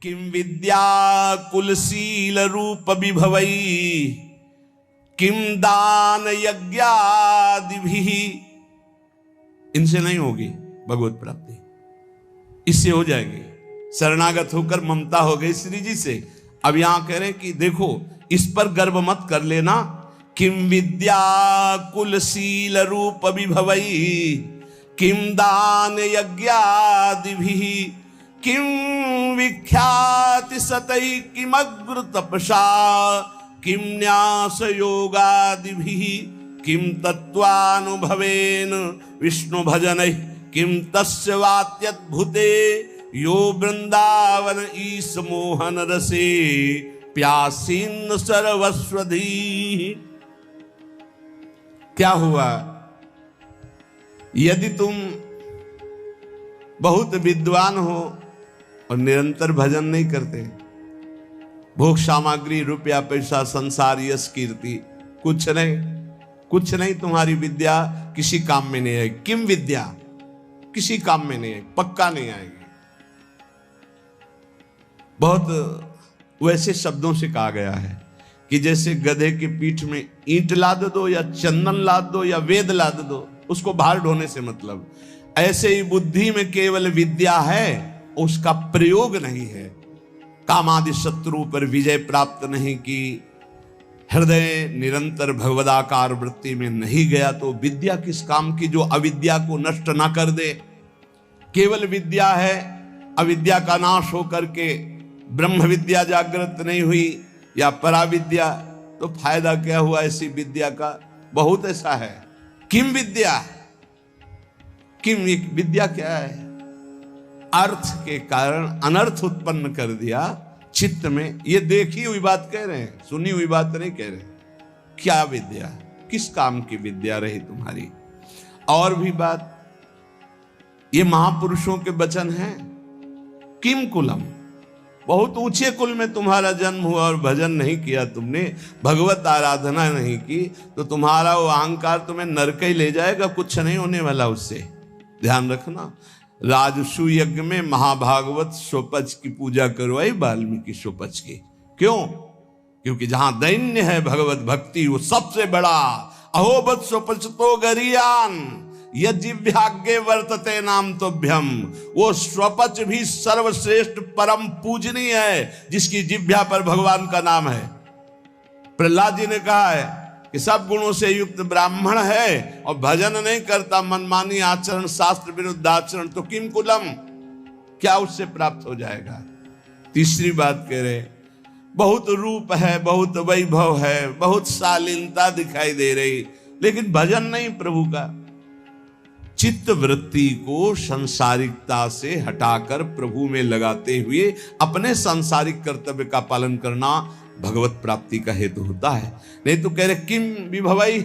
किम विद्या कुलशील रूप विभवई किम दान यज्ञादिभिः। इनसे नहीं होगी भगवत प्राप्ति, इससे हो जाएगी। शरणागत होकर ममता हो गई श्री जी से। अब यहां कह रहे हैं कि देखो इस पर गर्व मत कर लेना। किम विद्या कुलशील रूप विभवई किम दान यज्ञादिभिः किम विख्याति सतै किमग्र तपसा किम न्यास योगादिभिः किम तत्वानुभवेन विष्णु भजनैः किम तस्य वात्यद्भुते यो वृंदावन ईश मोहन रसे प्यासीन सर्वस्वधी। क्या हुआ? यदि तुम बहुत विद्वान हो और निरंतर भजन नहीं करते, भोग सामग्री रुपया पैसा संसार यश कीर्ति कुछ नहीं तुम्हारी विद्या किसी काम में नहीं आएगी। किम विद्या किसी काम में नहीं आएगी, पक्का नहीं आएगी। बहुत वैसे शब्दों से कहा गया है कि जैसे गधे की पीठ में ईंट लाद दो या चंदन लाद दो या वेद लाद दो, उसको भार ढोने से मतलब, ऐसे ही बुद्धि में केवल विद्या है, उसका प्रयोग नहीं है। कामादि शत्रु पर विजय प्राप्त नहीं की, हृदय निरंतर भगवदाकार वृत्ति में नहीं गया, तो विद्या किस काम की जो अविद्या को नष्ट ना कर दे। केवल विद्या है, अविद्या का नाश होकर के ब्रह्म विद्या जागृत नहीं हुई या पराविद्या, तो फायदा क्या हुआ ऐसी विद्या का? बहुत ऐसा है। किम विद्या, किम विद्या क्या है? अर्थ के कारण अनर्थ उत्पन्न कर दिया चित्त में। ये देखी हुई बात कह रहे हैं, सुनी हुई बात नहीं कह रहे। क्या विद्या, किस काम की विद्या रही तुम्हारी? और भी बात, ये महापुरुषों के वचन हैं। किम कुलम, बहुत ऊंचे कुल में तुम्हारा जन्म हुआ और भजन नहीं किया तुमने, भगवत आराधना नहीं की, तो तुम्हारा वो अहंकार तुम्हें नरक ही ले जाएगा, कुछ नहीं होने वाला उससे। ध्यान रखना। राजसु यज्ञ में महाभागवत स्वपच की पूजा करवाई वाल्मीकि स्वपच की। क्यों? क्योंकि जहां दैन्य है भगवत भक्ति वो सबसे बड़ा। अहोबत स्वपच तो गरियान यज्ञाग्ञे वर्तते नाम तोभ्यम। वो स्वपच भी सर्वश्रेष्ठ परम पूजनीय है जिसकी जिह्वा पर भगवान का नाम है। प्रहलाद जी ने कहा है कि सब गुणों से युक्त ब्राह्मण है और भजन नहीं करता, मनमानी आचरण, शास्त्र विरुद्ध आचरण, तो किम कुलम, क्या उससे प्राप्त हो जाएगा? तीसरी बात कह रहे, बहुत रूप है, बहुत वैभव है, बहुत शालीनता दिखाई दे रही, लेकिन भजन नहीं प्रभु का। चित्त वृत्ति को संसारिकता से हटाकर प्रभु में लगाते हुए अपने सांसारिक कर्तव्य का पालन करना भगवत प्राप्ति का हेतु होता है। नहीं तो कह रहे किम विभवई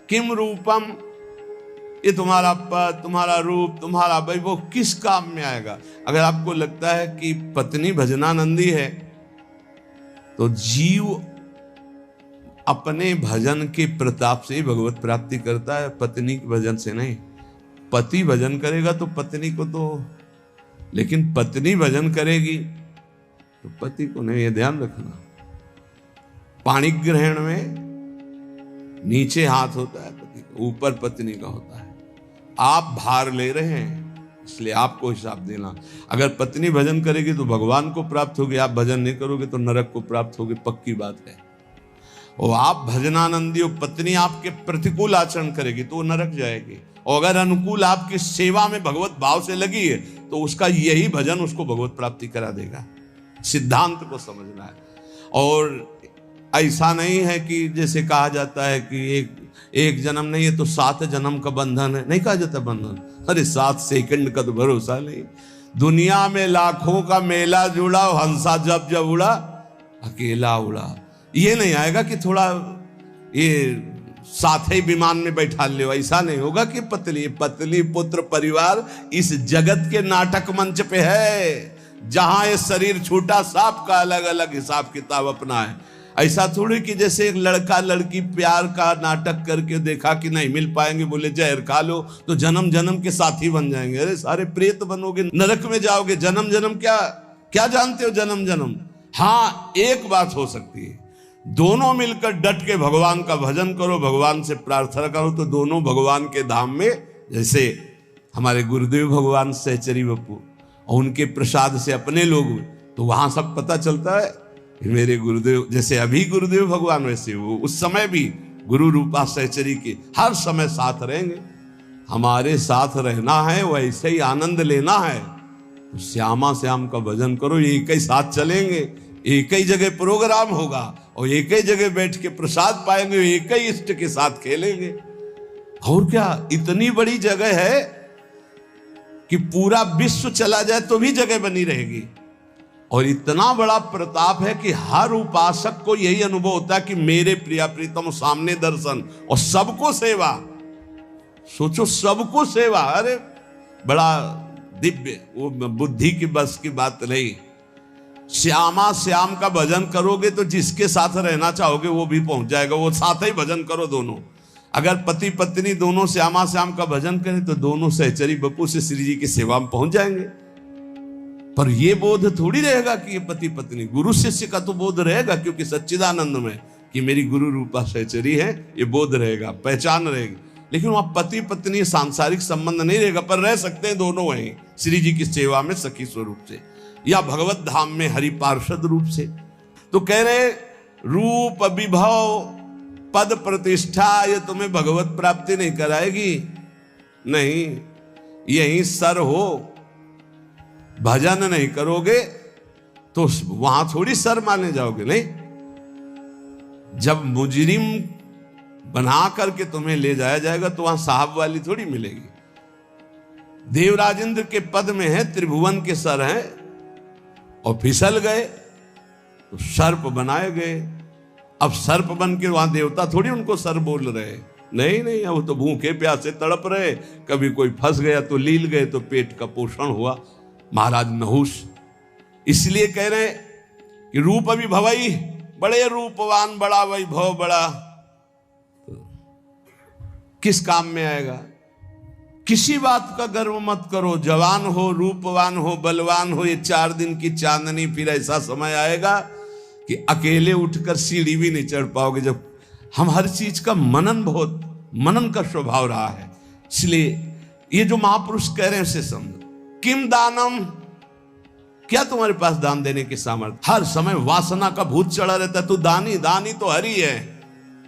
किम रूपम, ये तुम्हारा पद, तुम्हारा रूप, तुम्हारा वैभव किस काम में आएगा? अगर आपको लगता है कि पत्नी भजनानंदी है, तो जीव अपने भजन के प्रताप से भगवत प्राप्ति करता है, पत्नी के भजन से नहीं। पति भजन करेगा तो पत्नी को तो, लेकिन पत्नी भजन करेगी तो पति को नहीं। ये ध्यान रखना। पाणी ग्रहण में नीचे हाथ होता है पति का, ऊपर पत्नी का होता है। आप भार ले रहे हैं इसलिए आपको हिसाब देना। अगर पत्नी भजन करेगी तो भगवान को प्राप्त होगी, आप भजन नहीं करोगे तो नरक को प्राप्त होगी, पक्की बात है। और आप भजनानंदी हो, पत्नी आपके प्रतिकूल आचरण करेगी तो वो नरक जाएगी, और अगर अनुकूल आपकी सेवा में भगवत भाव से लगी है तो उसका यही भजन उसको भगवत प्राप्ति करा देगा। सिद्धांत को समझना है। और ऐसा नहीं है कि जैसे कहा जाता है कि एक जन्म नहीं है तो 7 जन्म का बंधन है, नहीं कहा जाता बंधन। अरे 7 सेकंड का तो भरोसा नहीं। दुनिया में लाखों का मेला जुड़ा, हंसा जब जब उड़ा अकेला उड़ा। ये नहीं आएगा कि थोड़ा ये साथ ही विमान में बैठा ले, ऐसा नहीं होगा कि पत्नी पत्नी पुत्र परिवार इस जगत के नाटक मंच पे है, जहां ये शरीर छूटा सबका अलग अलग हिसाब किताब अपना है। ऐसा थोड़ी कि जैसे एक लड़का लड़की प्यार का नाटक करके देखा कि नहीं मिल पाएंगे, बोले जहर खा लो तो जन्म जन्म के साथी बन जाएंगे। अरे सारे प्रेत बनोगे, नरक में जाओगे, जन्म जन्म क्या क्या जानते हो जन्म जन्म? हाँ, एक बात हो सकती है, दोनों मिलकर डट के भगवान का भजन करो, भगवान से प्रार्थना करो, तो दोनों भगवान के धाम में, जैसे हमारे गुरुदेव भगवान सहचरी बप्पू और उनके प्रसाद से अपने लोग, तो वहां सब पता चलता है कि मेरे गुरुदेव, जैसे अभी गुरुदेव भगवान वैसे वो उस समय भी गुरु रूपा सहचरी के हर समय साथ रहेंगे। हमारे साथ रहना है, वैसे ही आनंद लेना है, तो श्यामा श्याम का भजन करो, एक ही साथ चलेंगे, एक ही जगह प्रोग्राम होगा और एक ही जगह बैठ के प्रसाद पाएंगे, एक ही इष्ट के साथ खेलेंगे। और क्या, इतनी बड़ी जगह है कि पूरा विश्व चला जाए तो भी जगह बनी रहेगी। और इतना बड़ा प्रताप है कि हर उपासक को यही अनुभव होता है कि मेरे प्रिया प्रीतम सामने दर्शन और सबको सेवा। सोचो, सबको सेवा, अरे बड़ा दिव्य, वो बुद्धि की बस की बात नहीं। श्यामा श्याम का भजन करोगे तो जिसके साथ रहना चाहोगे वो भी पहुंच जाएगा, वो साथ ही भजन करो दोनों। अगर पति पत्नी दोनों श्यामा श्याम का भजन करें तो दोनों सहचरी बप्पू से श्री जी की सेवा में पहुंच जाएंगे। पर ये बोध थोड़ी रहेगा कि ये पति पत्नी, गुरु शिष्य का तो बोध रहेगा, क्योंकि सच्चिदानंद में कि मेरी गुरु रूपा सहचरी है, ये बोध रहेगा, पहचान रहेगी। लेकिन वहां पति पत्नी सांसारिक संबंध नहीं रहेगा, पर रह सकते हैं दोनों वहीं श्री जी की सेवा में सखी स्वरूप से, या भगवत धाम में हरि पार्षद रूप से। तो कह रहे रूप विभव पद प्रतिष्ठा ये तुम्हें भगवत प्राप्ति नहीं कराएगी, नहीं, यही सर हो, भजन नहीं करोगे तो वहां थोड़ी सर माने जाओगे। नहीं, जब मुजरिम बना करके तुम्हें ले जाया जाएगा तो वहां साहब वाली थोड़ी मिलेगी। देवराज इंद्र के पद में है, त्रिभुवन के सर हैं, और फिसल गए तो सर्प बनाए गए। अब सर्प बन के वहां देवता थोड़ी उनको सर बोल रहे, नहीं नहीं, अब तो भूखे प्यासे तड़प रहे, कभी कोई फंस गया तो लील गए, तो पेट का पोषण हुआ। महाराज नहुष इसलिए कह रहे कि रूप अभी भवई, बड़े रूपवान, बड़ा वैभव, बड़ा, किस काम में आएगा? किसी बात का गर्व मत करो, जवान हो, रूपवान हो, बलवान हो, ये 4 दिन की चांदनी, फिर ऐसा समय आएगा कि अकेले उठकर सीढ़ी भी नहीं चढ़ पाओगे। जब हम हर चीज का मनन का स्वभाव रहा है, इसलिए ये जो महापुरुष कह रहे हैं उसे समझो। किम दानम, क्या तुम्हारे पास दान देने की सामर्थ्य? हर समय वासना का भूत चढ़ा रहता है, तू दानी, दानी तो हरि है,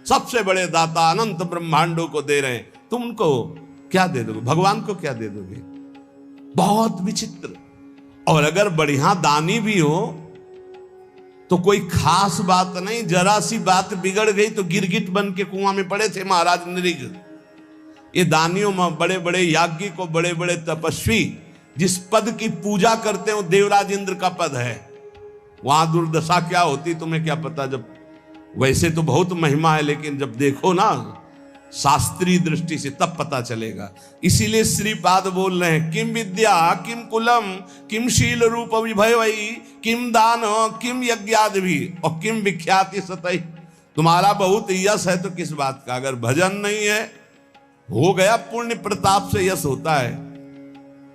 सबसे बड़े दाता, अनंत ब्रह्मांडों को दे रहे हैं, तुम उनको क्या दे दोगे? भगवान को क्या दे दोगे? बहुत विचित्र। और अगर बढ़िया दानी भी हो तो कोई खास बात नहीं, जरा सी बात बिगड़ गई तो गिरगिट बन के कुआं में पड़े थे महाराज नृग। ये दानियों में बड़े बड़े याज्ञिक को, बड़े बड़े तपस्वी जिस पद की पूजा करते हैं वो देवराज इंद्र का पद है, वहां दुर्दशा क्या होती तुम्हें क्या पता। जब वैसे तो बहुत महिमा है, लेकिन जब देखो ना शास्त्रीय दृष्टि से तब पता चलेगा। इसीलिए श्रीपाद बोल रहे हैं, किम विद्या किम कुलम किम शील रूप विभवई किम दान किम यज्ञादि भी और किम विख्याति सतई। तुम्हारा बहुत यश है तो किस बात का? अगर भजन नहीं है, हो गया, पुण्य प्रताप से यश होता है,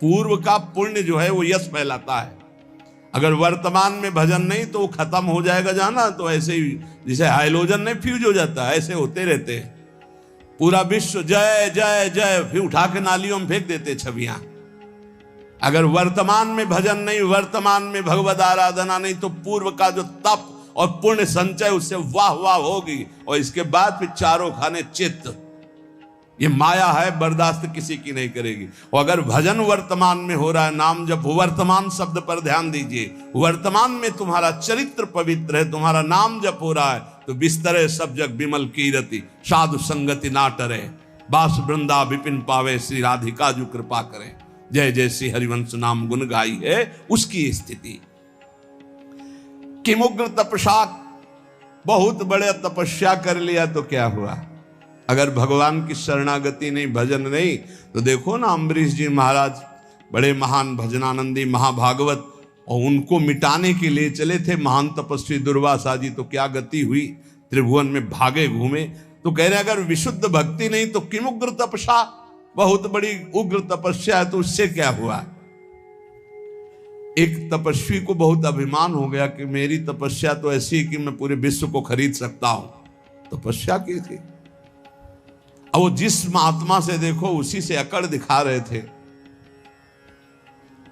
पूर्व का पुण्य जो है वो यश फैलाता है। अगर वर्तमान में भजन नहीं तो वो खत्म हो जाएगा, जाना तो ऐसे ही जैसे हाइड्रोजन नहीं फ्यूज हो जाता है, ऐसे होते रहते हैं। पूरा विश्व जय जय जय, फिर उठा के नालियों में फेंक देते छवियां। अगर वर्तमान में भजन नहीं, वर्तमान में भगवद आराधना नहीं, तो पूर्व का जो तप और पुण्य संचय उससे वाह वाह होगी, और इसके बाद फिर चारों खाने चित्त। ये माया है, बर्दाश्त किसी की नहीं करेगी। और अगर भजन वर्तमान में हो रहा है, नाम जब वर्तमान शब्द पर ध्यान दीजिए, वर्तमान में तुम्हारा चरित्र पवित्र है, तुम्हारा नाम जप हो रहा है, तो बिस्तरे सब जग विमल कीरति, साधु संगति ना टरे, बास वृंदा विपिन पावे, श्री राधिका जो कृपा करें, जय जय श्री हरिवंश नाम गुण गाई है उसकी स्थिति। किमुग्र तपस्या, बहुत बड़े तपस्या कर लिया तो क्या हुआ? अगर भगवान की शरणागति नहीं, भजन नहीं, तो देखो ना अम्बरीश जी महाराज बड़े महान भजनानंदी महाभागवत, और उनको मिटाने के लिए चले थे महान तपस्वी दुर्वासा जी, तो क्या गति हुई, त्रिभुवन में भागे घूमे। तो कह रहे अगर विशुद्ध भक्ति नहीं तो किम उग्र तपस्या, बहुत बड़ी उग्र तपस्या है तो उससे क्या हुआ? एक तपस्वी को बहुत अभिमान हो गया कि मेरी तपस्या तो ऐसी है कि मैं पूरे विश्व को खरीद सकता हूं। तपस्या की थी। अब वो जिस महात्मा से देखो उसी से अकड़ दिखा रहे थे।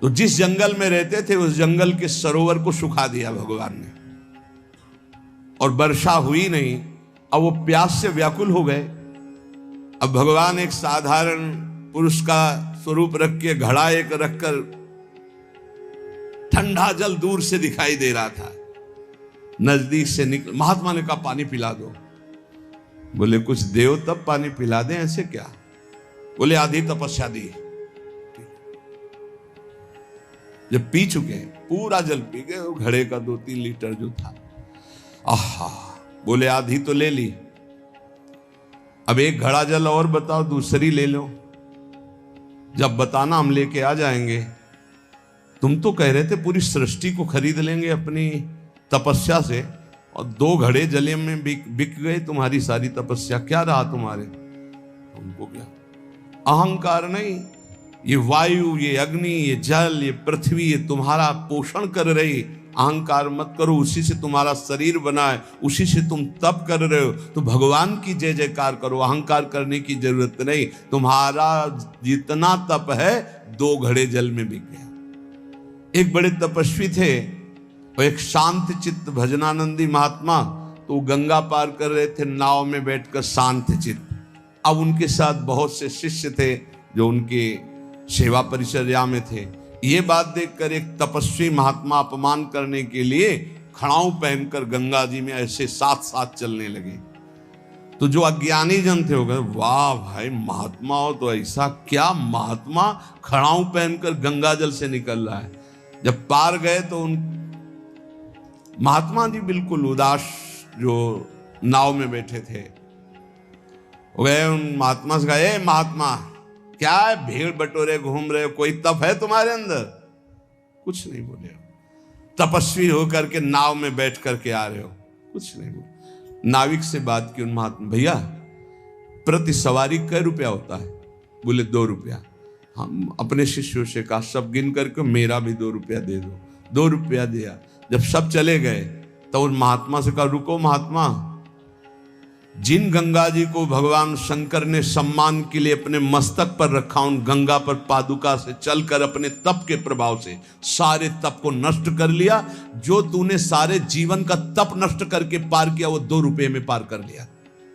तो जिस जंगल में रहते थे उस जंगल के सरोवर को सुखा दिया भगवान ने, और वर्षा हुई नहीं। अब वो प्यास से व्याकुल हो गए। अब भगवान एक साधारण पुरुष का स्वरूप रख के घड़ा एक रखकर, ठंडा जल दूर से दिखाई दे रहा था, नजदीक से निकल। महात्मा ने कहा पानी पिला दो। बोले कुछ देव तब पानी पिला दें, ऐसे क्या? बोले आधी तपस्या दी। जब पी चुके पूरा जल पी गए, वो घड़े का 2-3 लीटर जो था, आहा, बोले आधी तो ले ली, अब एक घड़ा जल और बताओ, दूसरी ले लो। जब बताना हम लेके आ जाएंगे। तुम तो कह रहे थे पूरी सृष्टि को खरीद लेंगे अपनी तपस्या से, और 2 घड़े जले में बिक गए तुम्हारी सारी तपस्या। क्या रहा तुम्हारे? तुमको क्या अहंकार नहीं? ये वायु, ये अग्नि, ये जल, ये पृथ्वी, ये तुम्हारा पोषण कर रही। अहंकार मत करो, उसी से तुम्हारा शरीर बना है, उसी से तुम तप कर रहे हो। तो भगवान की जय जयकार करो, अहंकार करने की जरूरत नहीं। तुम्हारा जितना तप है 2 घड़े जल में बिक गया। एक बड़े तपस्वी थे, और एक शांत चित्त भजनानंदी महात्मा, तो गंगा पार कर रहे थे नाव में बैठकर शांत चित्त। अब उनके साथ बहुत से शिष्य थे जो उनके सेवा परिचर्या में थे। ये बात देखकर एक तपस्वी महात्मा अपमान करने के लिए खड़ाऊ पहनकर गंगा जी में ऐसे साथ साथ चलने लगे। तो जो अज्ञानी जन थे हो गए, वाह भाई महात्मा हो तो ऐसा, क्या महात्मा खड़ाऊ पहनकर गंगा जल से निकल रहा है। जब पार गए तो उन महात्मा जी बिल्कुल उदास, जो नाव में बैठे थे, हो गए। उन महात्मा से कहा, ए महात्मा, क्या है भीड़ बटोरे घूम रहे हो, कोई तप है तुम्हारे अंदर? कुछ नहीं बोले। तपस्वी होकर के नाव में बैठ करके आ रहे हो, कुछ नहीं बोले। नाविक से बात की उन महात्मा, भैया प्रति सवारी कै रुपया होता है? बोले 2 रुपया। हम अपने शिष्यों से कहा सब गिन करके मेरा भी 2 रुपया दे दो। 2 रुपया दिया। जब सब चले गए तो उन महात्मा से कहा, रुको महात्मा, जिन गंगा जी को भगवान शंकर ने सम्मान के लिए अपने मस्तक पर रखा, उन गंगा पर पादुका से चलकर अपने तप के प्रभाव से सारे तप को नष्ट कर लिया। जो तूने सारे जीवन का तप नष्ट करके पार किया, वो 2 रुपये में पार कर लिया।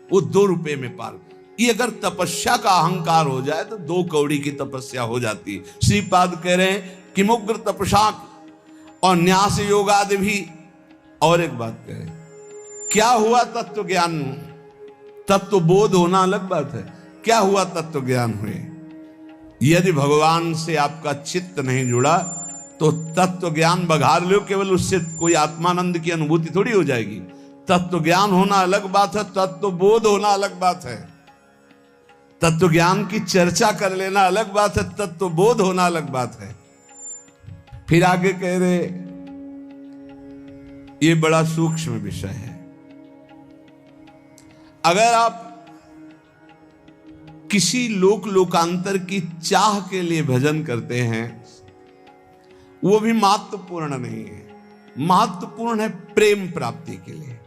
वो 2 रुपये में पार। ये अगर तपस्या का अहंकार हो जाए तो 2 कौड़ी की तपस्या हो जाती है। श्रीपाद कह रहे हैं कि मुग्र तपसा और न्यास योगादि भी। और एक बात कह रहे हैं, क्या हुआ तत्व ज्ञान? तत्व बोध होना अलग बात है, क्या हुआ तत्व ज्ञान हुए? यदि भगवान से आपका चित्त नहीं जुड़ा तो तत्व ज्ञान बघार लो, केवल उससे कोई आत्मानंद की अनुभूति थोड़ी हो जाएगी। तत्व ज्ञान होना अलग बात है, तत्व बोध होना अलग बात है। तत्व ज्ञान की चर्चा कर लेना अलग बात है, तत्व बोध होना अलग बात है। फिर आगे कह रहे, ये बड़ा सूक्ष्म विषय है। अगर आप किसी लोकांतर की चाह के लिए भजन करते हैं, वो भी महत्वपूर्ण नहीं है। महत्वपूर्ण है प्रेम प्राप्ति के लिए।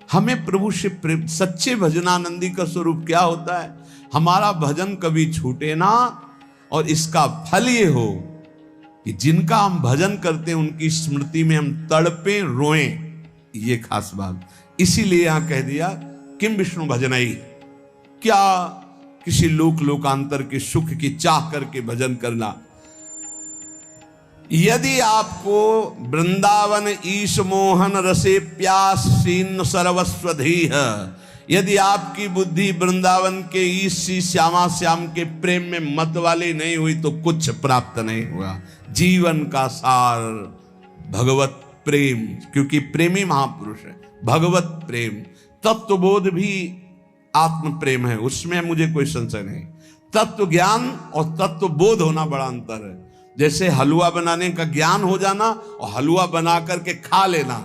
हमें प्रभु से प्रेम। सच्चे भजनानंदी का स्वरूप क्या होता है? हमारा भजन कभी छूटे ना, और इसका फल ये हो कि जिनका हम भजन करते हैं उनकी स्मृति में हम तड़पे रोएं। ये खास बात। इसीलिए यहां कह दिया किम विष्णु भजनई, क्या किसी लोकांतर के सुख की चाह करके भजन करना। यदि आपको वृंदावन ईश मोहन रसे प्यास सीन सर्वस्वधीह, यदि आपकी बुद्धि वृंदावन के ईशी श्यामा श्याम के प्रेम में मत वाली नहीं हुई तो कुछ प्राप्त नहीं हुआ। जीवन का सार भगवत प्रेम, क्योंकि प्रेमी महापुरुष है। भगवत प्रेम, तत्वबोध भी आत्म प्रेम है, उसमें मुझे कोई संशय नहीं। तत्व ज्ञान और तत्व बोध होना बड़ा अंतर है। जैसे हलवा बनाने का ज्ञान हो जाना और हलवा बना करके खा लेना,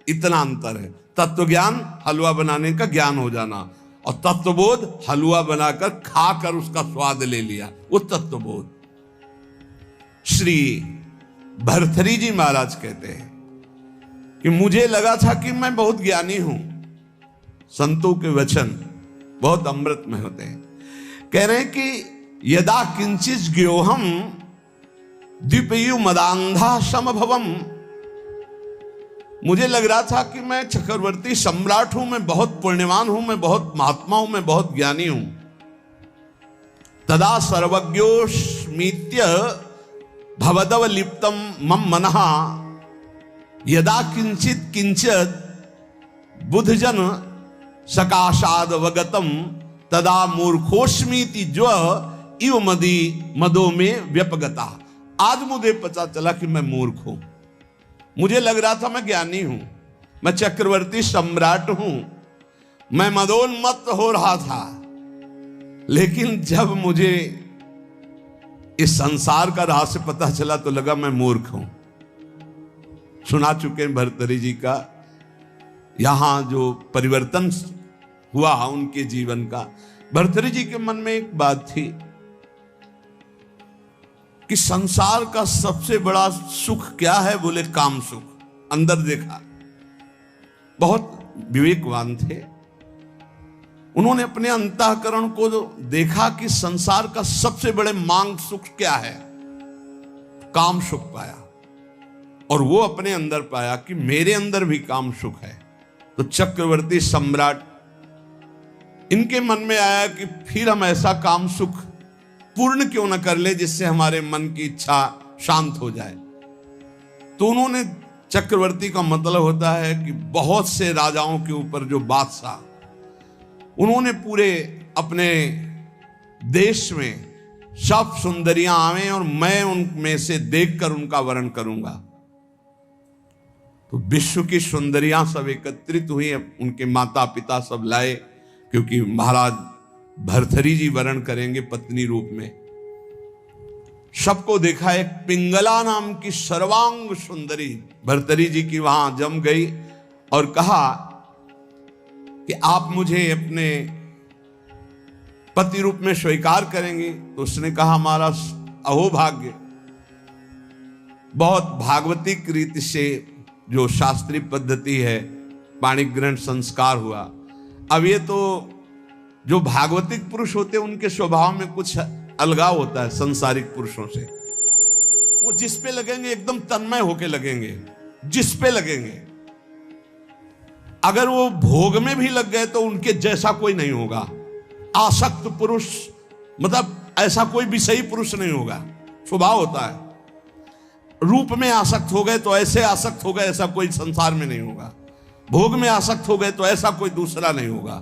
इतना अंतर है। तत्व ज्ञान हलवा बनाने का ज्ञान हो जाना, और तत्वबोध हलवा बनाकर खाकर उसका स्वाद ले लिया, वो तत्वबोध। श्री भर्तृहरि जी महाराज कहते हैं कि मुझे लगा था कि मैं बहुत ज्ञानी हूं, संतों के वचन बहुत अमृतमय होते हैं। कह रहे हैं कि यदा किंचित ज्ञोहम द्विपयु मदांधा समभवम, मुझे लग रहा था कि मैं चक्रवर्ती सम्राट हूं, मैं बहुत पुण्यवान हूं, मैं बहुत महात्मा हूं, मैं बहुत ज्ञानी हूं। तदा सर्वज्ञोस्मीत्य भवदव लिप्तम मम मनः यदा किंचित किंचित बुधजन सकाशाद वगतम तदा मूर्खोस्मीति ज्व इव मदी मदो में व्यपगता। आज मुझे पता चला कि मैं मूर्ख हूं। मुझे लग रहा था मैं ज्ञानी हूं, मैं चक्रवर्ती सम्राट हूं, मैं मदोन्मत्त हो रहा था, लेकिन जब मुझे इस संसार का रहस्य पता चला तो लगा मैं मूर्ख हूं। सुना चुके हैं भर्तृहरि जी का यहां जो परिवर्तन हुआ उनके जीवन का। भर्तृहरि जी के मन में एक बात थी कि संसार का सबसे बड़ा सुख क्या है, बोले काम सुख। अंदर देखा, बहुत विवेकवान थे, उन्होंने अपने अंतःकरण को देखा कि संसार का सबसे बड़े मांग सुख क्या है, काम सुख पाया। और वो अपने अंदर पाया कि मेरे अंदर भी काम सुख है। तो चक्रवर्ती सम्राट, इनके मन में आया कि फिर हम ऐसा काम सुख पूर्ण क्यों न कर ले जिससे हमारे मन की इच्छा शांत हो जाए। तो उन्होंने, चक्रवर्ती का मतलब होता है कि बहुत से राजाओं के ऊपर जो बादशाह, उन्होंने पूरे अपने देश में सब सुंदरियां आवे और मैं उनमें से देखकर उनका वर्ण करूंगा। तो विश्व की सुंदरियां सब एकत्रित हुई, उनके माता पिता सब लाए, क्योंकि महाराज भर्तृहरि जी वर्ण करेंगे पत्नी रूप में। सबको देखा, एक पिंगला नाम की सर्वांग सुंदरी भर्तृहरि जी की वहां जम गई और कहा कि आप मुझे अपने पति रूप में स्वीकार करेंगे। तो उसने कहा हमारा अहोभाग्य। बहुत भागवतिक रीति से जो शास्त्रीय पद्धति है, पाणिग्रहण संस्कार हुआ। अब ये तो जो भागवतिक पुरुष होते हैं उनके स्वभाव में कुछ अलगाव होता है संसारिक पुरुषों से। वो जिस पे लगेंगे एकदम तन्मय होके लगेंगे, जिस पे लगेंगे। अगर वो भोग में भी लग गए तो उनके जैसा कोई नहीं होगा। आसक्त पुरुष मतलब ऐसा कोई विषयी पुरुष नहीं होगा, स्वभाव होता है। रूप में आसक्त हो गए तो ऐसे आसक्त हो गए, ऐसा कोई संसार में नहीं होगा। भोग में आसक्त हो गए तो ऐसा कोई दूसरा नहीं होगा,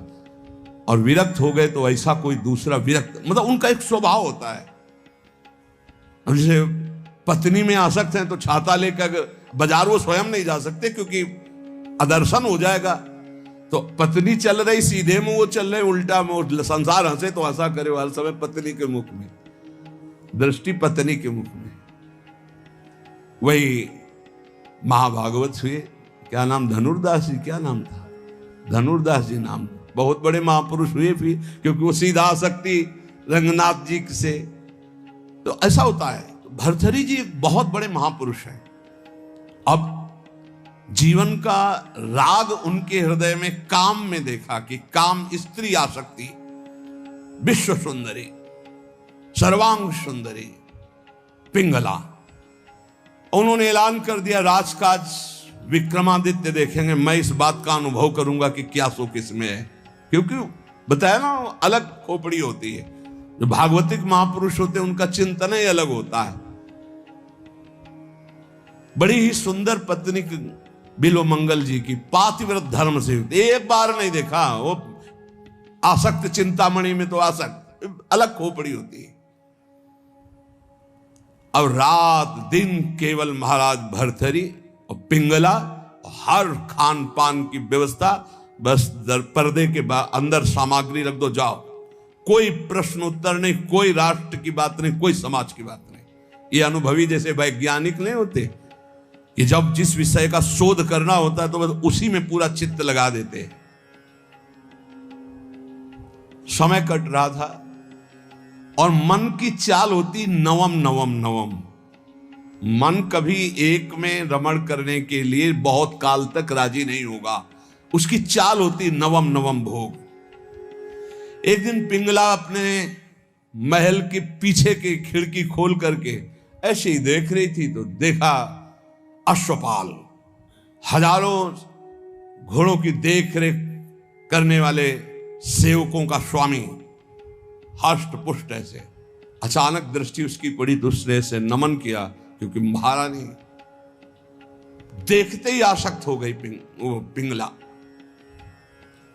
और विरक्त हो गए तो ऐसा कोई दूसरा विरक्त, मतलब उनका एक स्वभाव होता है। जैसे पत्नी में आसक्त हैं तो छाता लेकर बाजार वो स्वयं नहीं जा सकते क्योंकि अदर्शन हो जाएगा। तो पत्नी चल रही सीधे में, वो चल रहे उल्टा में, संसार हंसे तो हंसा करे हर समय पत्नी के मुख में, दृष्टि पत्नी के मुख में। वही महाभागवत हुए, क्या नाम, धनुर्दास जी, क्या नाम था, धनुर्दास जी नाम, बहुत बड़े महापुरुष हुए फिर, क्योंकि वो सीधा आसक्ति रंगनाथ जी से। तो ऐसा होता है। भर्तृहरि जी एक बहुत बड़े महापुरुष हैं। अब जीवन का राग उनके हृदय में काम में देखा कि काम, स्त्री आसक्ति, विश्व सुंदरी, सर्वांग सुंदरी, पिंगला। उन्होंने ऐलान कर दिया राजकाज विक्रमादित्य देखेंगे, मैं इस बात का अनुभव करूंगा कि क्या सुख इसमें है। क्योंकि बताया ना, अलग खोपड़ी होती है। जो भागवतिक महापुरुष होते हैं उनका चिंतन ही अलग होता है। बड़ी ही सुंदर पत्नी बिल्वमंगल जी की, पातिव्रत धर्म से, एक बार नहीं देखा। वो आसक्त चिंतामणि में तो आसक्त, अलग खोपड़ी होती है। अब रात दिन केवल महाराज भर्तृहरि और पिंगला, और हर खान पान की व्यवस्था, बस पर्दे के अंदर सामग्री रख दो, जाओ। कोई प्रश्न उत्तर नहीं, कोई राष्ट्र की बात नहीं, कोई समाज की बात नहीं। ये अनुभवी जैसे वैज्ञानिक नहीं होते कि जब जिस विषय का शोध करना होता है तो बस उसी में पूरा चित्त लगा देते हैं। समय कट रहा था और मन की चाल होती नवम नवम नवम। मन कभी एक में रमण करने के लिए बहुत काल तक राजी नहीं होगा। उसकी चाल होती नवम नवम भोग। एक दिन पिंगला अपने महल के पीछे की खिड़की खोल करके ऐसे ही देख रही थी तो देखा अश्वपाल, हजारों घोड़ों की देख रेख करने वाले सेवकों का स्वामी, हष्ट पुष्ट ऐसे। अचानक दृष्टि उसकी पड़ी तो उसने से नमन किया, क्योंकि महारानी देखते ही आसक्त हो गई पिंगला।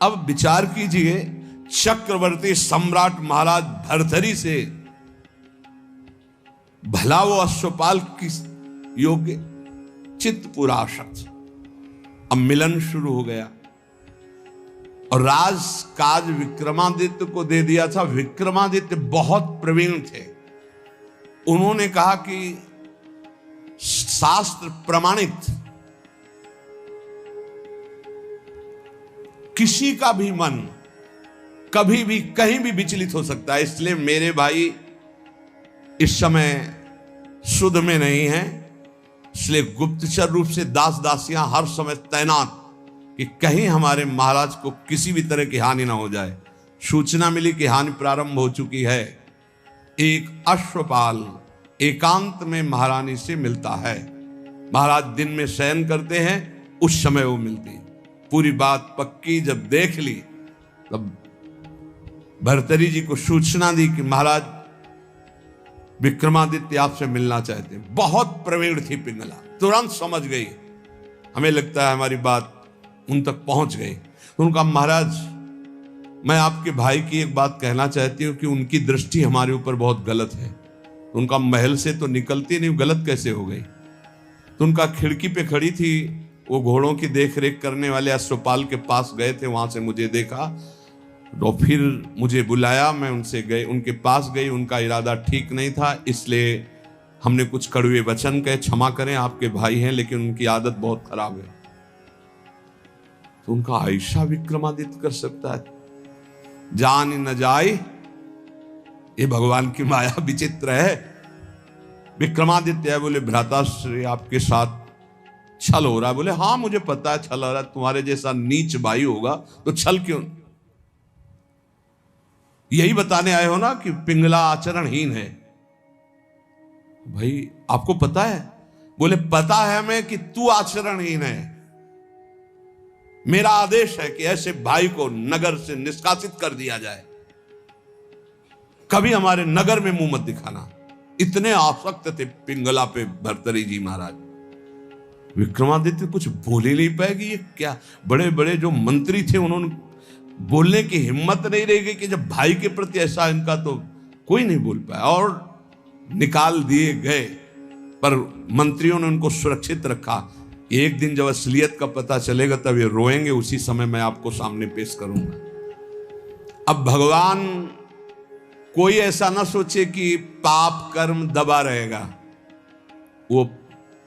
अब विचार कीजिए, चक्रवर्ती सम्राट महाराज भर्तरी से भला वो अश्वपाल किस योग्य, चित्त पूरा आसक्त। अब मिलन शुरू हो गया और राज काज विक्रमादित्य को दे दिया था। विक्रमादित्य बहुत प्रवीण थे। उन्होंने कहा कि शास्त्र प्रमाणित किसी का भी मन कभी भी कहीं भी विचलित हो सकता है, इसलिए मेरे भाई इस समय शुद्ध में नहीं है, इसलिए गुप्तचर रूप से दास दासियां हर समय तैनात कि कहीं हमारे महाराज को किसी भी तरह की हानि ना हो जाए। सूचना मिली कि हानि प्रारंभ हो चुकी है। एक अश्वपाल एकांत में महारानी से मिलता है। महाराज दिन में शयन करते हैं, उस समय वो मिलती। पूरी बात पक्की जब देख ली तब भर्तरी जी को सूचना दी कि महाराज विक्रमादित्य आपसे मिलना चाहते हैं। बहुत प्रवीण थी पिंगला, तुरंत समझ गई। हमें लगता है हमारी बात उन तक पहुंच गई। तो उनका महाराज, मैं आपके भाई की एक बात कहना चाहती हूं कि उनकी दृष्टि हमारे ऊपर बहुत गलत है। तो उनका महल से तो निकलती नहीं, गलत कैसे हो गई? तो उनका खिड़की पे खड़ी थी, वो घोड़ों की देख रेख करने वाले अश्वपाल के पास गए थे, वहां से मुझे देखा तो फिर मुझे बुलाया, मैं उनसे गए, उनके पास गई। उनका इरादा ठीक नहीं था, इसलिए हमने कुछ कड़वे वचन कहे, क्षमा करें आपके भाई हैं लेकिन उनकी आदत बहुत खराब है। तो उनका ऐसा विक्रमादित्य कर सकता है? जान न जाए, ये भगवान की माया विचित्र है। विक्रमादित्य है, बोले भ्राताश्री आपके साथ छल हो रहा है। बोले हाँ मुझे पता है छल हो रहा है, तुम्हारे जैसा नीच भाई होगा तो छल क्यों? यही बताने आए हो ना कि पिंगला आचरणहीन है। भाई आपको पता है? बोले पता है हमें कि तू आचरणहीन है। मेरा आदेश है कि ऐसे भाई को नगर से निष्कासित कर दिया जाए, कभी हमारे नगर में मुंह मत दिखाना। इतने आसक्त थे पिंगला पे भर्तरी जी महाराज। विक्रमादित्य कुछ बोल ही नहीं पाएगी। ये क्या, बड़े बड़े जो मंत्री थे उन्होंने बोलने की हिम्मत नहीं रह गई कि जब भाई के प्रति ऐसा इनका, तो कोई नहीं बोल पाया और निकाल दिए गए। पर मंत्रियों ने उनको सुरक्षित रखा। एक दिन जब असलियत का पता चलेगा तब ये रोएंगे, उसी समय मैं आपको सामने पेश करूंगा। अब भगवान कोई ऐसा ना सोचे कि पाप कर्म दबा रहेगा, वो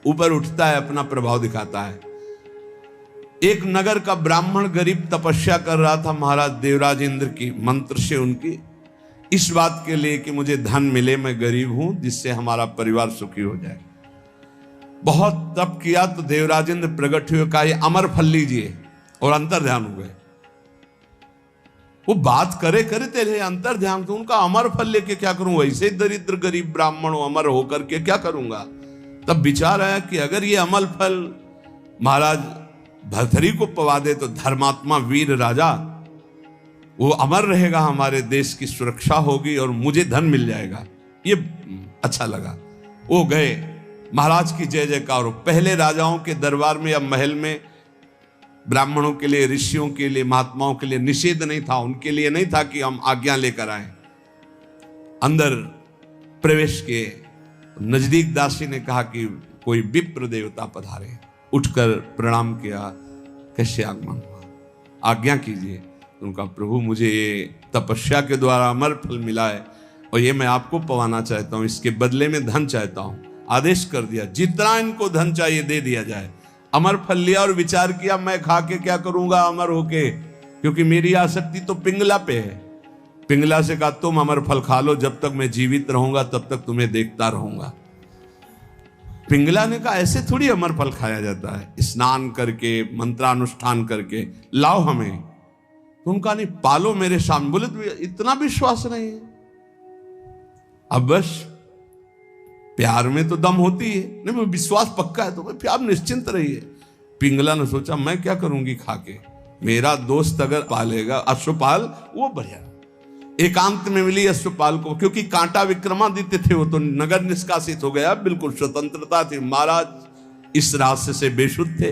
ऊपर उठता है, अपना प्रभाव दिखाता है। एक नगर का ब्राह्मण गरीब तपस्या कर रहा था महाराज देवराज इंद्र की मंत्र से, उनकी इस बात के लिए कि मुझे धन मिले, मैं गरीब हूं, जिससे हमारा परिवार सुखी हो जाए। बहुत तप किया तो देवराज इंद्र प्रकट हुए, कहा ये अमर फल लीजिए, और अंतर ध्यान हो गए। वो बात करे करते रहे, अंतर ध्यान। तो उनका अमर फल लेके क्या करूं, वैसे दरिद्र गरीब ब्राह्मण अमर होकर के क्या करूंगा? तब विचार आया कि अगर ये अमल फल महाराज भर्तरी को पवा दे तो धर्मात्मा वीर राजा वो अमर रहेगा, हमारे देश की सुरक्षा होगी और मुझे धन मिल जाएगा। ये अच्छा लगा। वो गए, महाराज की जय जयकार। पहले राजाओं के दरबार में या महल में ब्राह्मणों के लिए, ऋषियों के लिए, महात्माओं के लिए निषेध नहीं था। उनके लिए नहीं था कि हम आज्ञा लेकर आए। अंदर प्रवेश किए, नजदीक दासी ने कहा कि कोई विप्र देवता पधारे। उठकर प्रणाम किया, कैसे आगमन हुआ, आज्ञा कीजिए। उनका प्रभु मुझे ये तपस्या के द्वारा अमर फल मिला है और ये मैं आपको पवाना चाहता हूँ, इसके बदले में धन चाहता हूँ। आदेश कर दिया जितना इनको धन चाहिए दे दिया जाए। अमर फल लिया और विचार किया मैं खा के क्या करूंगा अमर होके, क्योंकि मेरी आसक्ति तो पिंगला पे है। पिंगला से कहा तुम अमर फल खा लो, जब तक मैं जीवित रहूंगा तब तक तुम्हें देखता रहूंगा। पिंगला ने कहा ऐसे थोड़ी अमर फल खाया जाता है, स्नान करके मंत्रानुष्ठान करके लाओ हमें। तो उनका नहीं, पालो मेरे सामने। बोले तो इतना विश्वास नहीं है। अब बस प्यार में तो दम होती है, नहीं विश्वास पक्का है तो भाई आप निश्चिंत रहिए। पिंगला ने सोचा मैं क्या करूंगी खा के, मेरा दोस्त अगर पालेगा अश्वपाल वो बढ़िया। एकांत में मिली अश्वपाल को, क्योंकि कांटा विक्रमादित्य थे, वो तो नगर निष्कासित हो गया, बिल्कुल स्वतंत्रता थी। महाराज इस रास्ते से बेशुद्ध थे।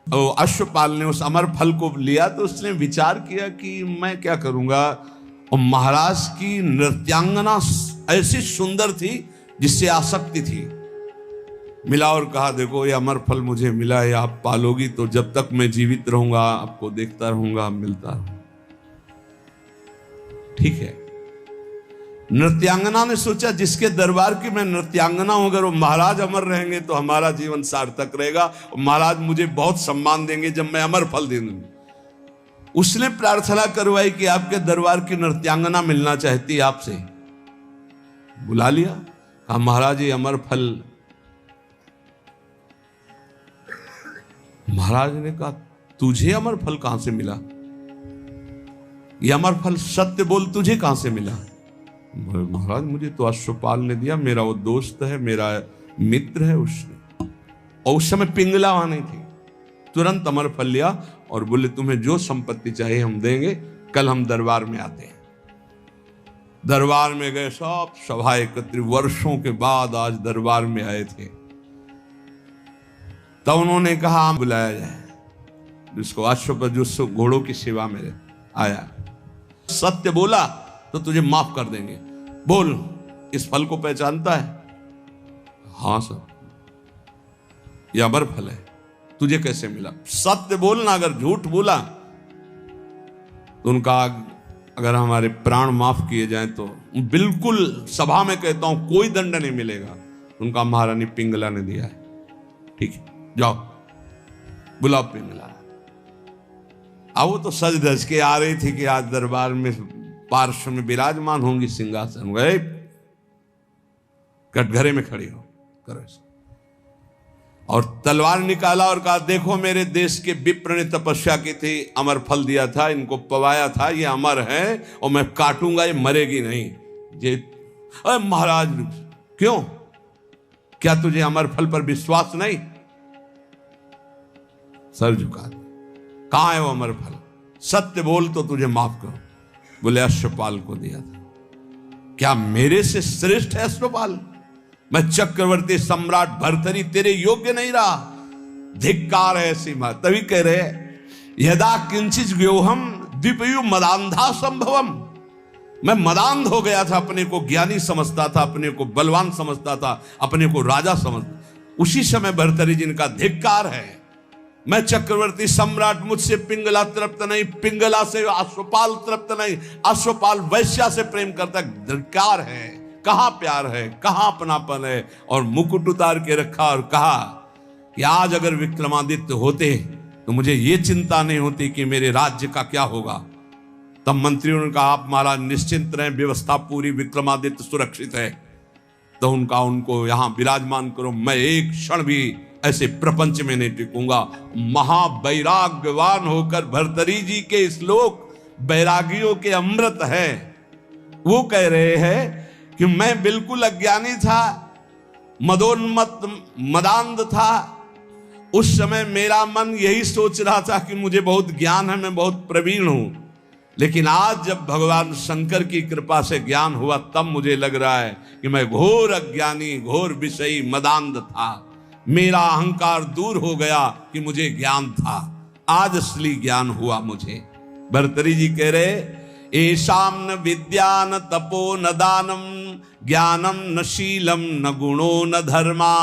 और अश्वपाल ने उस अमर फल को लिया तो उसने विचार किया कि मैं क्या करूंगा। और महाराज की नृत्यांगना ऐसी सुंदर थी जिससे आसक्ति थी। मिला और कहा देखो ये अमर फल मुझे मिला है, आप पालोगी तो जब तक मैं जीवित रहूंगा आपको देखता रहूंगा, मिलता रहूंगा। ठीक है। नृत्यांगना ने सोचा जिसके दरबार की मैं नृत्यांगना हूं, अगर वो महाराज अमर रहेंगे तो हमारा जीवन सार्थक रहेगा और महाराज मुझे बहुत सम्मान देंगे जब मैं अमर फल दे दूंगी। उसने प्रार्थना करवाई कि आपके दरबार की नृत्यांगना मिलना चाहती है आपसे। बुला लिया, कहा महाराज ये अमर फल। महाराज ने कहा तुझे अमर फल कहां से मिला? ये अमर फल सत्य बोल तुझे कहां से मिला? महाराज मुझे तो अश्वपाल ने दिया, मेरा वो दोस्त है, मेरा मित्र है उसने। और उस समय पिंगला वहां नहीं थी। तुरंत अमर फल लिया और बोले तुम्हें जो संपत्ति चाहिए हम देंगे, कल हम दरबार में आते हैं। दरबार में गए, सब सभा एकत्रित, वर्षों के बाद आज दरबार में आए थे। तब उन्होंने कहा बुलाया जाए जिसको अश्व जो घोड़ों की सेवा में आया। सत्य बोला तो तुझे माफ कर देंगे। बोल इस फल को पहचानता है? हाँ सर, यह अमर फल है, तुझे कैसे मिला? सत्य बोलना, अगर झूठ बोला तो उनका अगर हमारे प्राण माफ किए जाएं तो बिल्कुल सभा में कहता हूं कोई दंड नहीं मिलेगा। उनका महारानी पिंगला ने दिया है। ठीक है जाओ, बुलाओ पिंगला। अब वो तो सज धज के आ रही थी कि आज दरबार में पार्श्व में विराजमान होंगी सिंहासन। गए कटघरे में खड़ी हो करो इसको। और तलवार निकाला और कहा देखो मेरे देश के विप्र ने तपस्या की थी, अमर फल दिया था, इनको पवाया था, ये अमर है और मैं काटूंगा, ये मरेगी नहीं। ये अरे महाराज क्यों, क्या तुझे अमर फल पर विश्वास नहीं? सर झुका दे। कहां है वो अमर फल? सत्य बोल तो तुझे माफ करो। बोले अश्वपाल को दिया था। क्या मेरे से श्रेष्ठ है अश्वपाल? मैं चक्रवर्ती सम्राट भर्तरी तेरे योग्य नहीं रहा? धिक्कार है ऐसी बात। तभी कह रहे यदा किंचित व्योहम द्विपयु मदांधा संभवम। मैं मदांध हो गया था, अपने को ज्ञानी समझता था, अपने को बलवान समझता था, अपने को राजा समझता। उसी समय भर्तरी जिनका धिक्कार है। मैं चक्रवर्ती सम्राट, मुझसे पिंगला तृप्त नहीं, पिंगला से अश्वपाल तृप्त नहीं, अश्वपाल वैश्या से प्रेम करता। धिक्कार है। कहां प्यार है, कहां अपनापन है? और मुकुट उतार के रखा और कहा कि आज अगर विक्रमादित्य होते तो मुझे ये चिंता नहीं होती कि मेरे राज्य का क्या होगा। तब मंत्रियों ने कहा आप महाराज निश्चिंत रहें, व्यवस्था पूरी, विक्रमादित्य सुरक्षित है। तो उनको यहां विराजमान करो, मैं एक क्षण भी ऐसे प्रपंच में नहीं टिकूंगा। महावैराग्यवान होकर भर्तरी जी के श्लोक बैरागियों के अमृत है। वो कह रहे हैं कि मैं बिल्कुल अज्ञानी था, मदोन्मत्त मदांध था। उस समय मेरा मन यही सोच रहा था कि मुझे बहुत ज्ञान है, मैं बहुत प्रवीण हूं। लेकिन आज जब भगवान शंकर की कृपा से ज्ञान हुआ तब मुझे लग रहा है कि मैं घोर अज्ञानी, घोर विषयी मदांध था। मेरा अहंकार दूर हो गया कि मुझे ज्ञान था, आज असली ज्ञान हुआ मुझे। भर्तरी जी कह रहे एषाम न विद्या न तपो न दानम ज्ञानम न शीलम न गुणो न धर्मा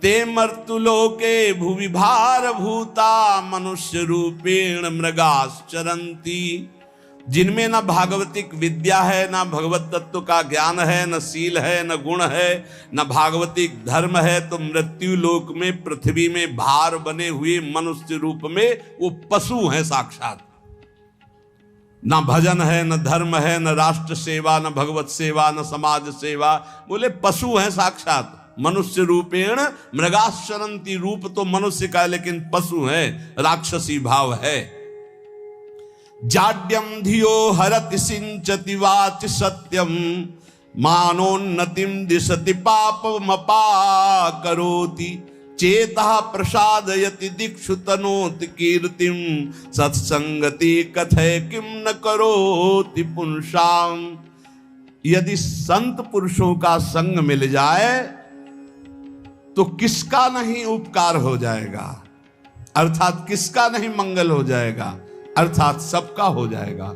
ते मर्तुलोके भुवि भार भूता मनुष्य रूपेण मृगाश्चरन्ति। जिनमें न भागवतिक विद्या है, न भगवत तत्व का ज्ञान है, न शील है, न गुण है, न भागवतिक धर्म है, तो मृत्यु लोक में पृथ्वी में भार बने हुए मनुष्य रूप में वो पशु हैं साक्षात। न भजन है, न धर्म है, न राष्ट्र सेवा, न भगवत सेवा, न समाज सेवा, बोले पशु हैं साक्षात। मनुष्य रूपेण मृगाश्चरन्ति। रूप तो मनुष्य का है लेकिन पशु है, राक्षसी भाव है। जाड्यम धियो हरति सिंचति वाच सत्यम, मानोन्नतिम दिशति पापमपा करोति। चेतः प्रसादयति दिक्षु तनोति कीर्तिम, सत्संगति कथय किम न करोति पुंसाम। यदि संत पुरुषों का संग मिल जाए तो किसका नहीं उपकार हो जाएगा, अर्थात किसका नहीं मंगल हो जाएगा, अर्थात सबका हो जाएगा।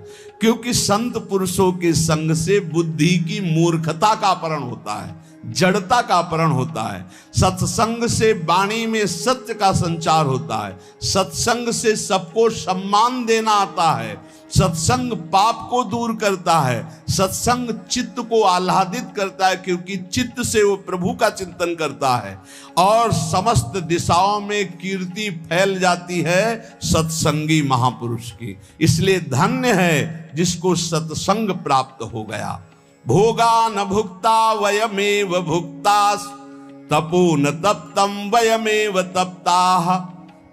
क्योंकि संत पुरुषों के संग से बुद्धि की मूर्खता का अपहरण होता है, जड़ता का अपहरण होता है। सत्संग से वाणी में सत्य का संचार होता है। सत्संग से सबको सम्मान देना आता है। सत्संग पाप को दूर करता है। सत्संग चित्त को आह्लादित करता है, क्योंकि चित्त से वो प्रभु का चिंतन करता है और समस्त दिशाओं में कीर्ति फैल जाती है सत्संगी महापुरुष की। इसलिए धन्य है जिसको सत्संग प्राप्त हो गया। भोगा न भुक्ता वयमेव भुक्तास, तपो न तप्तम वयमेव तप्ताः।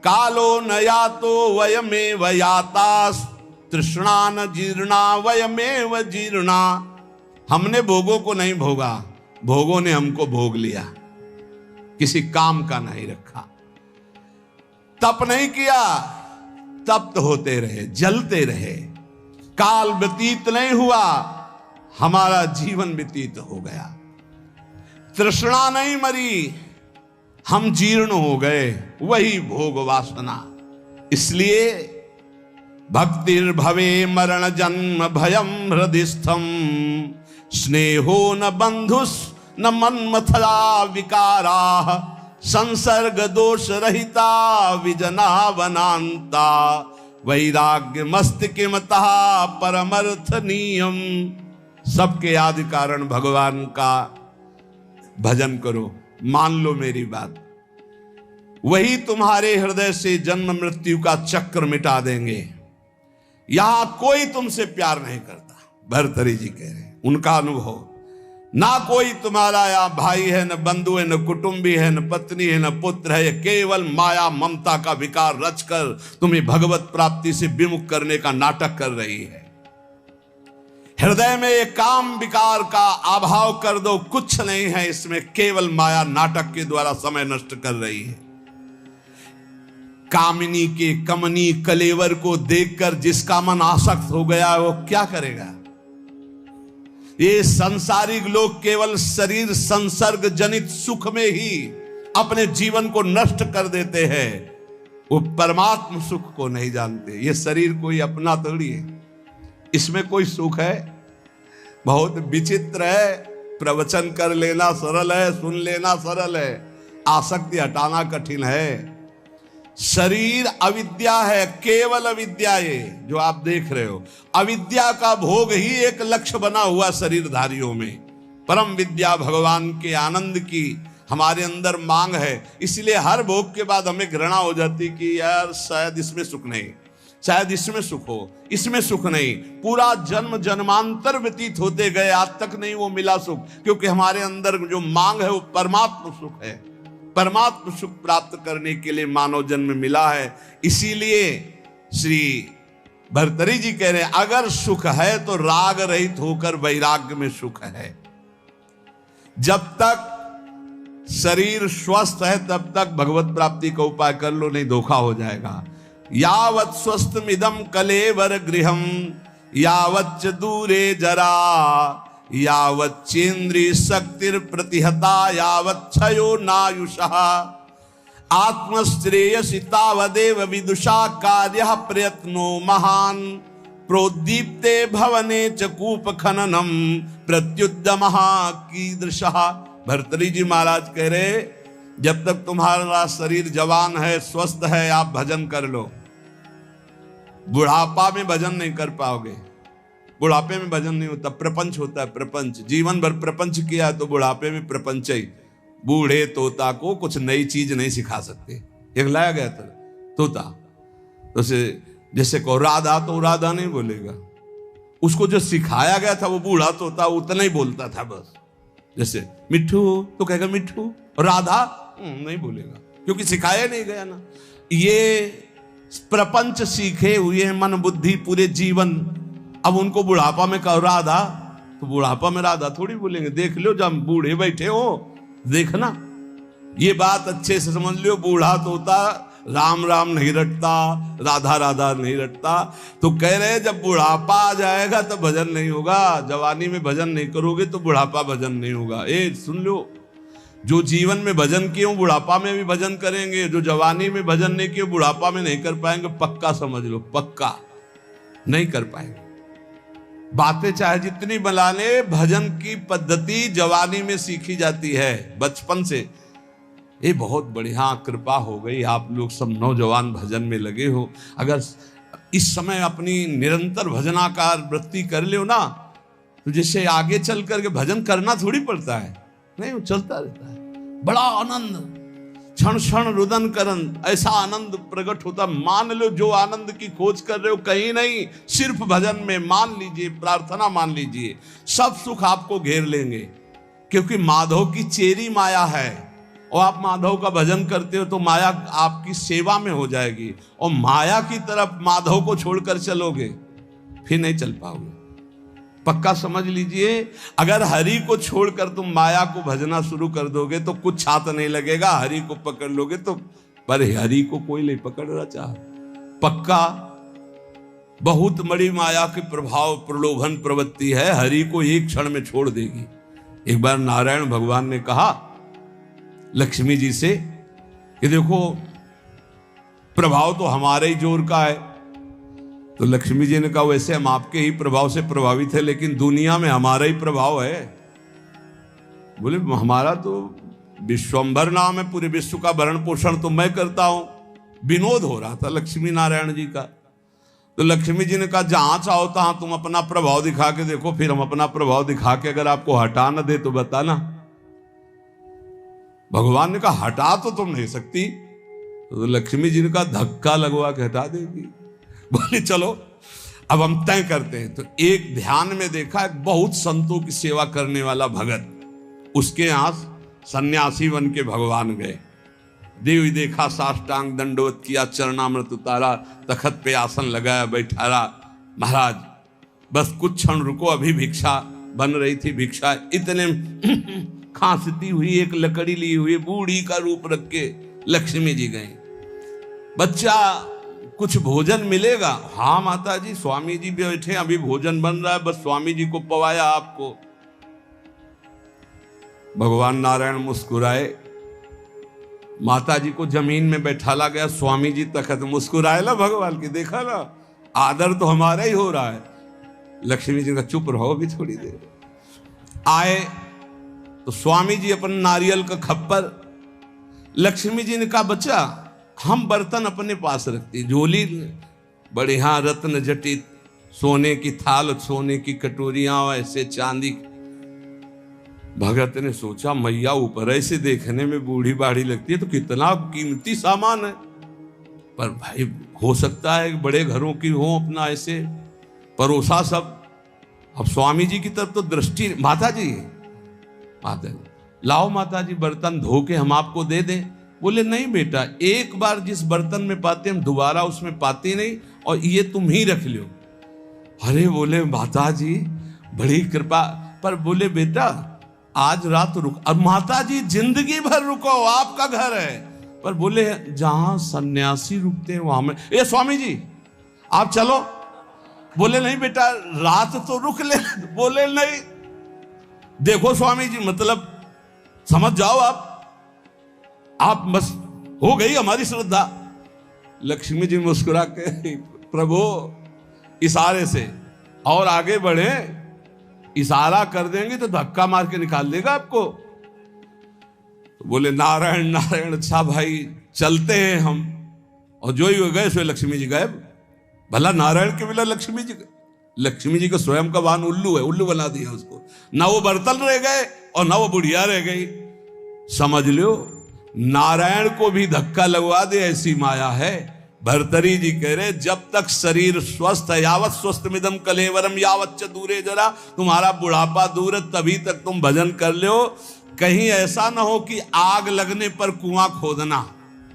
कालो न यातो वयमेव यातास, तृष्णा न जीर्णा वयमेव जीर्णा। हमने भोगों को नहीं भोगा, भोगों ने हमको भोग लिया। किसी काम का नहीं रखा, तप नहीं किया, तप्त होते रहे, जलते रहे। काल व्यतीत नहीं हुआ, हमारा जीवन व्यतीत हो गया। तृष्णा नहीं मरी, हम जीर्ण हो गए, वही भोग वासना। इसलिए भक्तिर्भवे मरण जन्म भयम हृदिस्थम, स्नेहो न बंधुस न मन्मथला विकारा। संसर्ग दोष रहिता विजना वनांता, वैराग्य मस्तिकिमतः परमर्थ नियम। सबके आदि कारण भगवान का भजन करो, मान लो मेरी बात, वही तुम्हारे हृदय से जन्म मृत्यु का चक्र मिटा देंगे। यहां कोई तुमसे प्यार नहीं करता, भर्तृहरि जी कह रहे हैं, उनका अनुभव। ना कोई तुम्हारा यहाँ भाई है, न बंधु है, न कुटुंबी है, न पत्नी है, न पुत्र है। केवल माया ममता का विकार रचकर तुम्हें भगवत प्राप्ति से विमुख करने का नाटक कर रही है। हृदय में एक काम विकार का अभाव कर दो, कुछ नहीं है इसमें, केवल माया नाटक के द्वारा समय नष्ट कर रही है। कामिनी के कमनी कलेवर को देखकर जिसका मन आसक्त हो गया है वो क्या करेगा। ये संसारिक लोग केवल शरीर संसर्ग जनित सुख में ही अपने जीवन को नष्ट कर देते हैं, वो परमात्म सुख को नहीं जानते। ये शरीर कोई अपना थोड़ी है, इसमें कोई सुख है। बहुत विचित्र है, प्रवचन कर लेना सरल है, सुन लेना सरल है, आसक्ति हटाना कठिन है। शरीर अविद्या है, केवल अविद्या। ये जो आप देख रहे हो, अविद्या का भोग ही एक लक्ष्य बना हुआ शरीरधारियों में। परम विद्या भगवान के आनंद की हमारे अंदर मांग है, इसलिए हर भोग के बाद हमें घृणा हो जाती कि यार शायद इसमें सुख नहीं, शायद इसमें सुख हो, इसमें सुख नहीं। पूरा जन्म जन्मांतर व्यतीत होते गए, आज तक नहीं वो मिला सुख, क्योंकि हमारे अंदर जो मांग है वो परमात्म सुख है। परमात्म सुख प्राप्त करने के लिए मानव जन्म मिला है। इसीलिए श्री भर्तृहरि जी कह रहे हैं, अगर सुख है तो राग रहित होकर वैराग्य में सुख है। जब तक शरीर स्वस्थ है तब तक भगवत प्राप्ति का उपाय कर लो, नहीं धोखा हो जाएगा। यावत् स्वस्थमिदं कलेवर गृहम, यावच्च दूरे जरा, यावच्चेन्द्रिय शक्तिर प्रतिहता, यावच्छयो नायुषः। आत्मश्रेयसि तावदेव विदुषा कार्यः प्रयत्नो महान्, प्रोद्दीप्ते भवने च कूप खननम प्रत्युद्यमः कीदृशः। भर्तृहरि जी महाराज कह रहे, जब तक तुम्हारा शरीर जवान है, स्वस्थ है, आप भजन कर लो। बुढ़ापा में भजन नहीं कर पाओगे, बुढ़ापे में भजन नहीं होता, प्रपंच होता है। प्रपंच जीवन भर प्रपंच किया तो बुढ़ापे में प्रपंच ही। बूढ़े तोता को कुछ नई चीज नहीं सिखा सकते। एक लाया गया था तोता, तो जैसे को राधा, तो राधा नहीं बोलेगा, उसको जो सिखाया गया था वो बूढ़ा तोता उतना ही बोलता था बस। जैसे मिट्ठू तो कहेगा मिट्ठू, राधा नहीं बोलेगा, क्योंकि सिखाया नहीं गया ना। ये प्रपंच सीखे हुए मन बुद्धि पूरे जीवन, अब उनको बुढ़ापा में कहो राधा, तो बुढ़ापा में राधा थोड़ी बोलेंगे। देख लो जब बूढ़े बैठे हो, देखना ये बात अच्छे से समझ लो। बूढ़ा तो होता राम राम नहीं रटता, राधा राधा नहीं रटता, तो कह रहे जब बुढ़ापा आ जाएगा तो भजन नहीं होगा। जवानी में भजन नहीं करोगे तो बुढ़ापा भजन नहीं होगा। सुन लो, जो जीवन में भजन किए हो बुढ़ापा में भी भजन करेंगे, जो जवानी में भजन नहीं किए बुढ़ापा में नहीं कर पाएंगे। पक्का समझ लो, पक्का नहीं कर पाएंगे। बातें चाहे जितनी बना ले, भजन की पद्धति जवानी में सीखी जाती है, बचपन से। ये बहुत बढ़िया कृपा हो गई, आप लोग सब नौजवान भजन में लगे हो। अगर इस समय अपनी निरंतर भजनाकार वृत्ति कर लो ना, तो जैसे आगे चल करके भजन करना थोड़ी पड़ता है, नहीं, वो चलता रहता है। बड़ा आनंद, क्षण क्षण रुदन करन, ऐसा आनंद प्रकट होता। मान लो जो आनंद की खोज कर रहे हो कहीं नहीं, सिर्फ भजन में मान लीजिए, प्रार्थना मान लीजिए, सब सुख आपको घेर लेंगे। क्योंकि माधव की चेरी माया है, और आप माधव का भजन करते हो तो माया आपकी सेवा में हो जाएगी, और माया की तरफ माधव को छोड़कर चलोगे फिर नहीं चल पाओगे। पक्का समझ लीजिए, अगर हरि को छोड़कर तुम माया को भजना शुरू कर दोगे तो कुछ हाथ नहीं लगेगा। हरि को पकड़ लोगे तो, पर हरि को कोई नहीं पकड़ना चाह। पक्का बहुत बड़ी माया के प्रभाव, प्रलोभन प्रवृत्ति है, हरि को एक क्षण में छोड़ देगी। एक बार नारायण भगवान ने कहा लक्ष्मी जी से कि देखो प्रभाव तो हमारे ही जोर का है। तो लक्ष्मी जी ने कहा वैसे हम आपके ही प्रभाव से प्रभावित है, लेकिन दुनिया में हमारा ही प्रभाव है। बोले हमारा तो विश्वंभर नाम है, पूरे विश्व का भरण पोषण तो मैं करता हूं। विनोद हो रहा था लक्ष्मी नारायण जी का। तो लक्ष्मी जी ने कहा जहां चाहो तहां तुम अपना प्रभाव दिखा के देखो, फिर हम अपना प्रभाव दिखा के अगर आपको हटा न दे तो बताना। भगवान ने कहा हटा तो तुम नहीं सकती। तो लक्ष्मी जी ने कहा धक्का लगवा के हटा देगी। बोले चलो अब हम तय करते हैं। तो एक ध्यान में देखा एक बहुत संतों की सेवा करने वाला भगत, उसके यहां सन्यासी बन के भगवान गए। देवी देखा, साष्टांग दंडवत किया, चरणामृत उतारा, तखत पे आसन लगाया, बैठा रहा। महाराज बस कुछ क्षण रुको, अभी भिक्षा बन रही थी। भिक्षा इतने खांसती हुई एक लकड़ी ली हुई बूढ़ी का रूप रख के लक्ष्मी जी गए। बच्चा कुछ भोजन मिलेगा? हाँ माता जी, स्वामी जी बैठे, अभी भोजन बन रहा है, बस स्वामी जी को पवाया आपको। भगवान नारायण मुस्कुराए, माता जी को जमीन में बैठाला गया, स्वामी जी तखत। मुस्कुराए ना भगवान की, देखा ना, आदर तो हमारा ही हो रहा है। लक्ष्मी जी का चुप रहो भी थोड़ी देर। आए तो स्वामी जी अपन नारियल का खप्पर, लक्ष्मी जी ने कहा बच्चा हम बर्तन अपने पास रखती, झोली बढ़िया रत्न जटित, सोने की थाल, सोने की कटोरियां, ऐसे चांदी। भगत ने सोचा मैया ऊपर ऐसे देखने में बूढ़ी बाढ़ी लगती है तो कितना कीमती सामान है, पर भाई हो सकता है बड़े घरों की हो, अपना ऐसे परोसा सब। अब स्वामी जी की तरफ तो दृष्टि, माता जी लाओ माता जी बर्तन धो के हम आपको दे दें। बोले नहीं बेटा, एक बार जिस बर्तन में पाते हम दोबारा उसमें पाते नहीं, और ये तुम ही रख लो। अरे बोले माता जी बड़ी कृपा, पर बोले बेटा आज रात रुक। अब माता जी जिंदगी भर रुको, आपका घर है। पर बोले जहां सन्यासी रुकते हैं वहां में, ए स्वामी जी आप चलो। बोले नहीं बेटा रात तो रुक ले। बोले नहीं, देखो स्वामी जी मतलब समझ जाओ आप बस हो गई हमारी श्रद्धा। लक्ष्मी जी मुस्कुरा के प्रभु इशारे से और आगे बढ़े, इशारा कर देंगे तो धक्का मार के निकाल देगा आपको। तो बोले नारायण नारायण, अच्छा भाई चलते हैं हम। और जो ही गए सो लक्ष्मी जी गायब। भला नारायण के बिना लक्ष्मी जी का स्वयं का वाहन उल्लू है, उल्लू बना दिया उसको। ना वो बर्तन रह गए और ना वो बुढ़िया रह गई। समझ लो नारायण को भी धक्का लगवा दे ऐसी माया है। भर्तरी जी कह रहे जब तक शरीर स्वस्थ है, यावत स्वस्थ मिदम कलेवरम यावत च दूरे जरा, तुम्हारा बुढ़ापा दूर है तभी तक तुम भजन कर लो। कहीं ऐसा ना हो कि आग लगने पर कुआं खोदना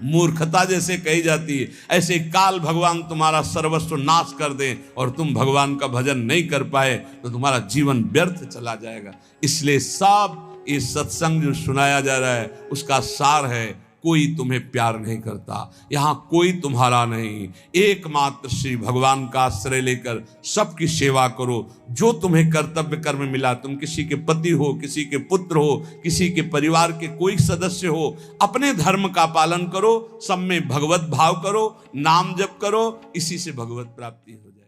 मूर्खता जैसे कही जाती है, ऐसे काल भगवान तुम्हारा सर्वस्व नाश कर दे और तुम भगवान का भजन नहीं कर पाए तो तुम्हारा जीवन व्यर्थ चला जाएगा। इसलिए सब ये सत्संग जो सुनाया जा रहा है उसका सार है, कोई तुम्हें प्यार नहीं करता, यहां कोई तुम्हारा नहीं, एकमात्र श्री भगवान का आश्रय लेकर सबकी सेवा करो। जो तुम्हें कर्तव्य कर्म मिला, तुम किसी के पति हो, किसी के पुत्र हो, किसी के परिवार के कोई सदस्य हो, अपने धर्म का पालन करो, सब में भगवत भाव करो, नाम जप करो, इसी से भगवत प्राप्ति हो जाए।